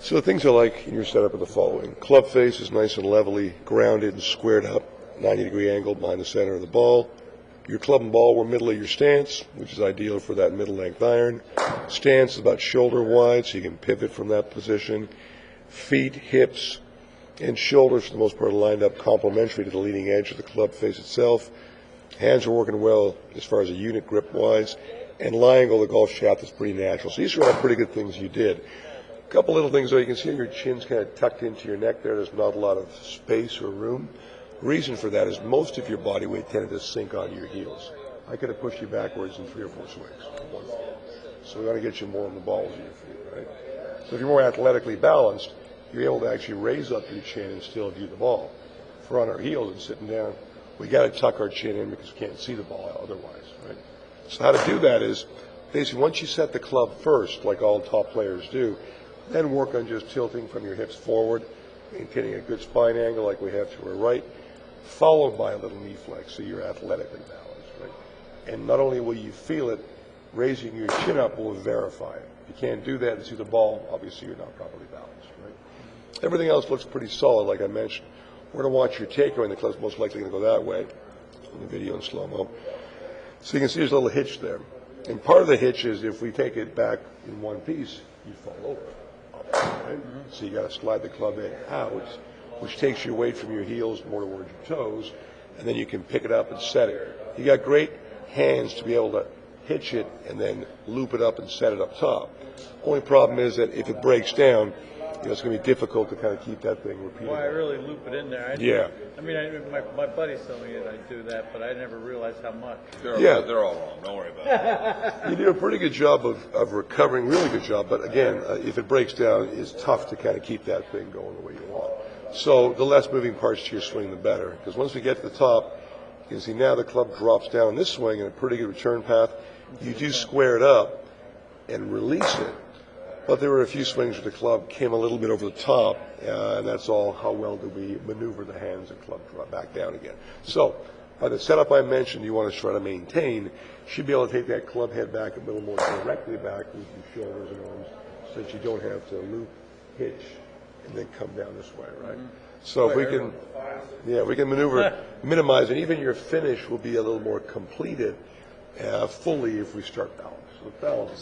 So the things I like in your setup are the following. Club face is nice and levelly, grounded and squared up, 90-degree angle behind the center of the ball. Your club and ball were middle of your stance, which is ideal for that middle-length iron. Stance is about shoulder wide, so you can pivot from that position. Feet, hips, and shoulders, for the most part, are lined up complementary to the leading edge of the club face itself. Hands are working well as far as a unit grip-wise. And lying on the golf shaft is pretty natural. So these are all pretty good things you did. A couple little things, though. You can see your chin's kind of tucked into your neck there. There's not a lot of space or room. The reason for that is most of your body weight tended to sink onto your heels. I could have pushed you backwards in 3 or 4 swings. So we want to get you more on the balls of your feet, right? So if you're more athletically balanced, you're able to actually raise up your chin and still view the ball. If we're on our heels and sitting down, we got to tuck our chin in because we can't see the ball otherwise, right? So how to do that is basically once you set the club first, like all top players do, then work on just tilting from your hips forward, maintaining a good spine angle like we have to our right, followed by a little knee flex so you're athletically balanced, right? And not only will you feel it, raising your chin up will verify it. If you can't do that and see the ball, obviously you're not properly balanced, right? Everything else looks pretty solid, like I mentioned. We're going to watch your takeaway, and the club's most likely going to go that way in the video in slow-mo. So you can see there's a little hitch there. And part of the hitch is if we take it back in one piece, you fall over. Right? So you got to slide the club head out, which takes you away from your heels more towards your toes, and then you can pick it up and set it. You got great hands to be able to hitch it and then loop it up and set it up top. Only problem is that if it breaks down, it's going to be difficult to kind of keep that thing repeated. Well, I really loop it in there. Yeah. I mean, my buddies tell me that I do that, but I never realized how much. They're all wrong. Don't worry about it. You do a pretty good job of recovering, really good job. But again, if it breaks down, it's tough to kind of keep that thing going the way you want. So the less moving parts to your swing, the better. Because once we get to the top, you can see now the club drops down in this swing in a pretty good return path. You do square it up and release it. But there were a few swings where the club came a little bit over the top, and that's all how well do we maneuver the hands and club drop back down again. So by the setup I mentioned you want to try to maintain, you should be able to take that club head back a little more directly back with your shoulders and arms so that you don't have to loop, hitch, and then come down this way, right? So if we can maneuver, minimize, and even your finish will be a little more completed fully if we start balance. So balance.